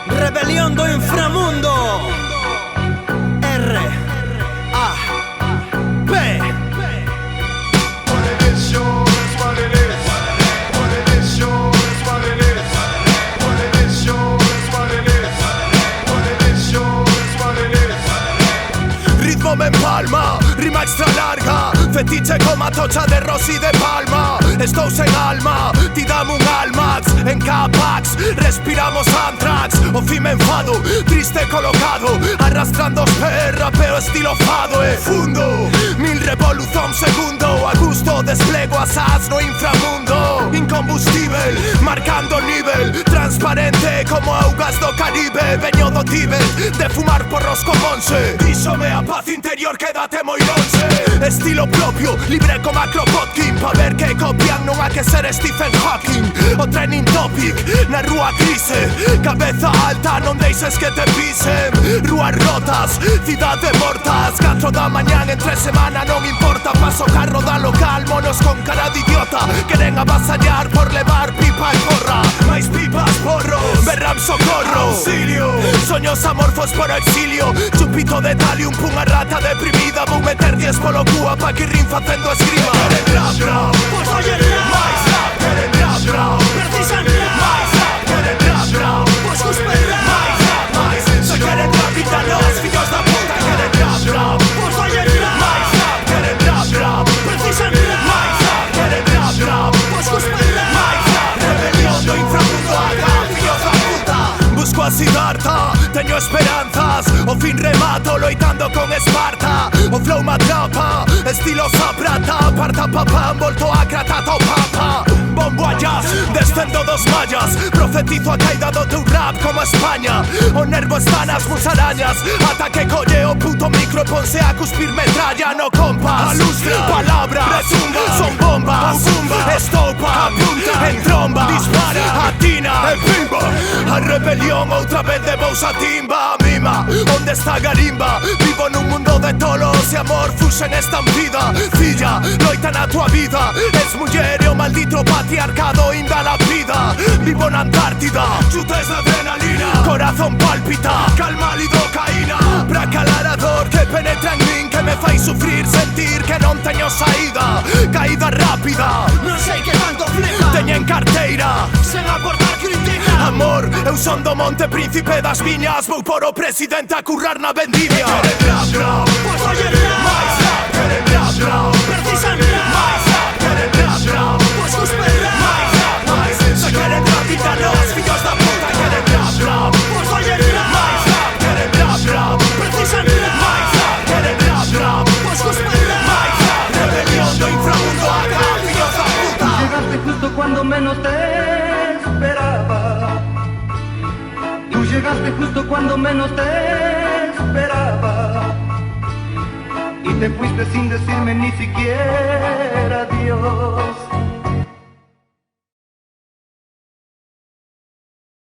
Rebelión do inframundo. R A P. What it is, sure is what it is. What it is, sure is what it is. What it is, sure is what it is. What it is, sure is what it is. Ritmo me empalma, rima extra larga, fetiche como tocha de Rosy de Palma. Estou sen alma, ti dame un Almax. En Capax, respiramos Antrax. O fin me enfado, triste colocado, arrastrando rapeo estilo fado. E fundo, mil revolución segundo, a gusto desplego asaz no inframundo. Incombustible, marcando nivel, transparente como augas do Caribe. Veño do Tíbet, de fumar porros con Monse. Díxome a paz interior, quédate moi lonxe. Estilo propio, libre como a Kropotkin. Pa ver que copian non hai que ser Stephen Hawking. O trending topic, na rúa crise. Cabeza alta, non deixes que te pisen. Rúas rotas, cidade mortas. 4 da mañán entre semana non importa. Paso carro da local, monos con cara de idiota. Queren avasallar por levar pipa e porra. Mais pipas, porros, berram socorro. Auxilio, soños amorfos por exilio. Chupito de Talium, punha rata deprimida. Vou meter 10 polo cua pa que rin facendo esgrima. Queren rap, rap, Pues oye rap. mais rap, queren rap, rap. Precisan rap. Mais rap, queren rap, rap. Pues cuspe rap. Mais rap, mais. Se queren rap, ítalos, fillos da puta. Queren rap, rap. Pues oye rap. Mais rap, queren rap, rap. Precisan rap. Mais rap, queren rap, rap. Pues cuspe rap. Mais rap, rebelión do inframundo acá, fillos da puta. Busco a Siddhartha, teño esperanzas. O fin remato loitando con Esparta. O flow me atrapa, estilo Zaprata. Parta papá, volto a cratata o papa. Bombo a jazz, descendo dos mallas. Profetizo a caída do teu rap como España. O nervo está nas musarañas. Ata que colle o puto micro, ponse a cuspir metralla. No compas, alustra, palabra, resumba. Son bombas, zumba, estopa, apunta, en tromba, dispara, atina, en pimba. A rebelión outra vez de Bousa timba. Mima, onde está Garimba? Vivo nun mundo de tolos e amor fuxen estampida. Filla, loita na tua vida. Es muller e o maldito patriarcado inda la vida. Vivo na Antártida, chutes de adrenalina. Corazón pálpita, calma lidocaína. Pra calar a dor que penetra en min, que me fai sufrir, sentir que non teño saída. Caída rápida, Non sei que tanto flipa. teñen carteira. Sen aportar crítica. Amor, eu son do Monte Príncipe das Viñas. Vou por o presidente a currar na vendimia. Queren rap, rap. Pues oye rap. Mais rap, queren rap, rap. Precisan rap. Mais rap, queren rap, rap. Pues cuspe rap. Mais rap, mais. Se queren rap, ítalos, fillos da puta. Queren rap, rap. Pues oye rap. Mais rap, queren rap, rap. Precisan rap. Mais rap, queren rap, rap. Pues cuspe rap. Mais rap, rebelión do inframundo acá, fillos da puta. Llegaste justo cuando menos te esperaba. Tú llegaste justo cuando menos te esperaba. Y te fuiste sin decirme ni siquiera adiós.